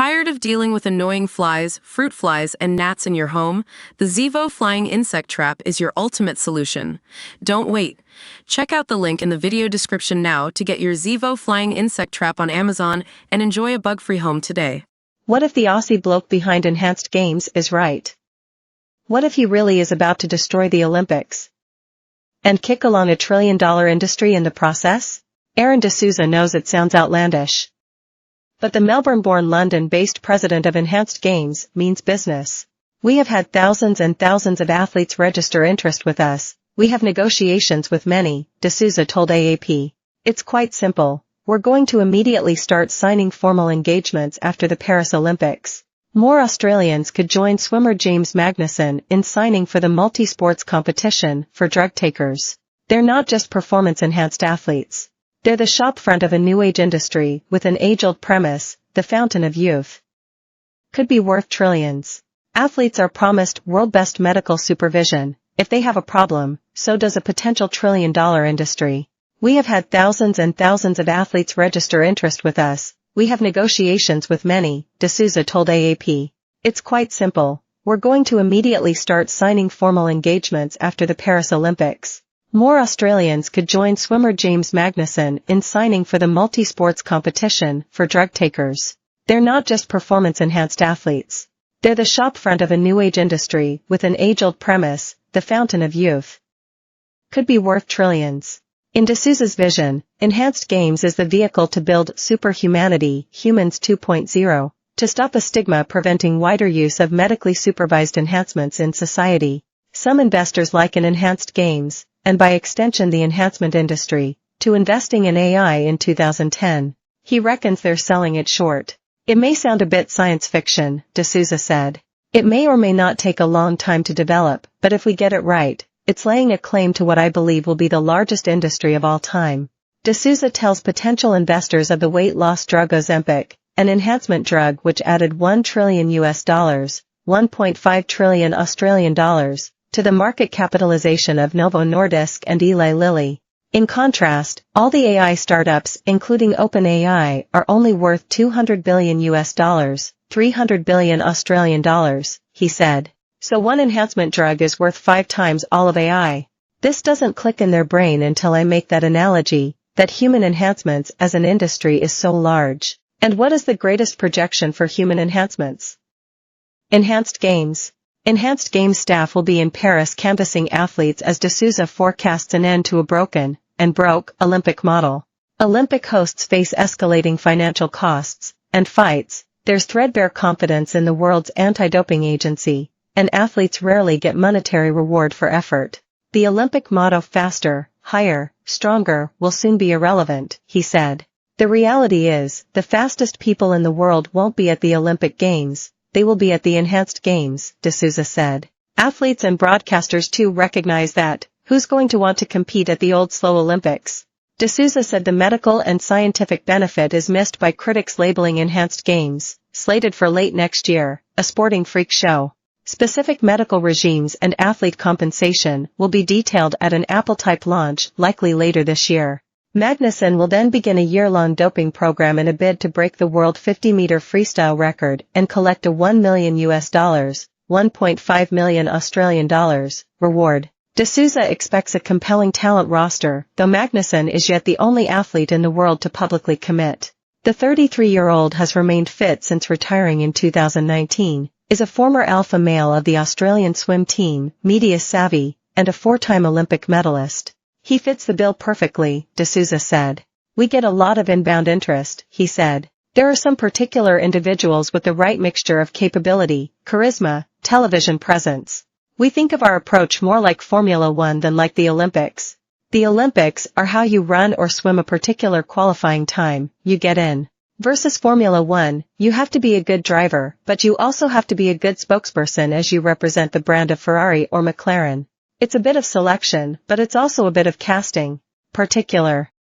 Tired of dealing with annoying flies, fruit flies, and gnats in your home? The Zevo Flying Insect Trap is your ultimate solution. Don't wait. Check out the link in the video description now to get your Zevo Flying Insect Trap on Amazon and enjoy a bug-free home today. What if the Aussie bloke behind Enhanced Games is right? What if he really is about to destroy the Olympics and kick along a trillion-dollar industry in the process? Aaron D'Souza knows it sounds outlandish, but the Melbourne-born London-based president of Enhanced Games means business. We have had thousands and thousands of athletes register interest with us. We have negotiations with many, D'Souza told AAP. It's quite simple. We're going to immediately start signing formal engagements after the Paris Olympics. More Australians could join swimmer James Magnussen in signing for the multi-sports competition for drug takers. They're not just performance-enhanced athletes. They're the shopfront of a new age industry with an age-old premise: the fountain of youth could be worth trillions. Athletes are promised world-best medical supervision. If they have a problem, so does a potential trillion-dollar industry. We have had thousands and thousands of athletes register interest with us. We have negotiations with many, D'Souza told AAP. It's quite simple. We're going to immediately start signing formal engagements after the Paris Olympics. More Australians could join swimmer James Magnussen in signing for the multi-sports competition for drug takers. They're not just performance-enhanced athletes. They're the shopfront of a new age industry with an age-old premise: the fountain of youth could be worth trillions. In D'Souza's vision, Enhanced Games is the vehicle to build superhumanity, Humans 2.0, to stop a stigma preventing wider use of medically supervised enhancements in society. Some investors liken Enhanced Games, and by extension the enhancement industry, to investing in AI in 2010. He reckons they're selling it short. It may sound a bit science fiction, D'Souza said. It may or may not take a long time to develop, but if we get it right, it's laying a claim to what I believe will be the largest industry of all time. D'Souza tells potential investors of the weight loss drug Ozempic, an enhancement drug which added $1 trillion (1.5 trillion Australian dollars) to the market capitalization of Novo Nordisk and Eli Lilly. In contrast, all the AI startups, including OpenAI, are only worth $200 billion (300 billion Australian dollars), he said. So one enhancement drug is worth 5 times all of AI. This doesn't click in their brain until I make that analogy, that human enhancements as an industry is so large. And what is the greatest projection for human enhancements? Enhanced Games. Enhanced Games staff will be in Paris canvassing athletes as D'Souza forecasts an end to a broken, and broke, Olympic model. Olympic hosts face escalating financial costs and fights. There's threadbare confidence in the world's anti-doping agency, and athletes rarely get monetary reward for effort. The Olympic motto faster, higher, stronger will soon be irrelevant, he said. The reality is, the fastest people in the world won't be at the Olympic Games, they will be at the Enhanced Games, D'Souza said. Athletes and broadcasters too recognize that. Who's going to want to compete at the old slow Olympics? D'Souza said the medical and scientific benefit is missed by critics labeling Enhanced Games, slated for late next year, a sporting freak show. Specific medical regimes and athlete compensation will be detailed at an Apple-type launch likely later this year. Magnussen will then begin a year-long doping program in a bid to break the world 50-meter freestyle record and collect a $1 million (1.5 million Australian dollars) reward. D'Souza expects a compelling talent roster, though Magnussen is yet the only athlete in the world to publicly commit. The 33-year-old has remained fit since retiring in 2019. Is a former alpha male of the Australian swim team, media savvy, and a 4-time Olympic medalist. He fits the bill perfectly, D'Souza said. We get a lot of inbound interest, he said. There are some particular individuals with the right mixture of capability, charisma, television presence. We think of our approach more like Formula One than like the Olympics. The Olympics are how you run or swim a particular qualifying time, you get in. Versus Formula One, you have to be a good driver, but you also have to be a good spokesperson as you represent the brand of Ferrari or McLaren. It's a bit of selection, but it's also a bit of casting. Particular.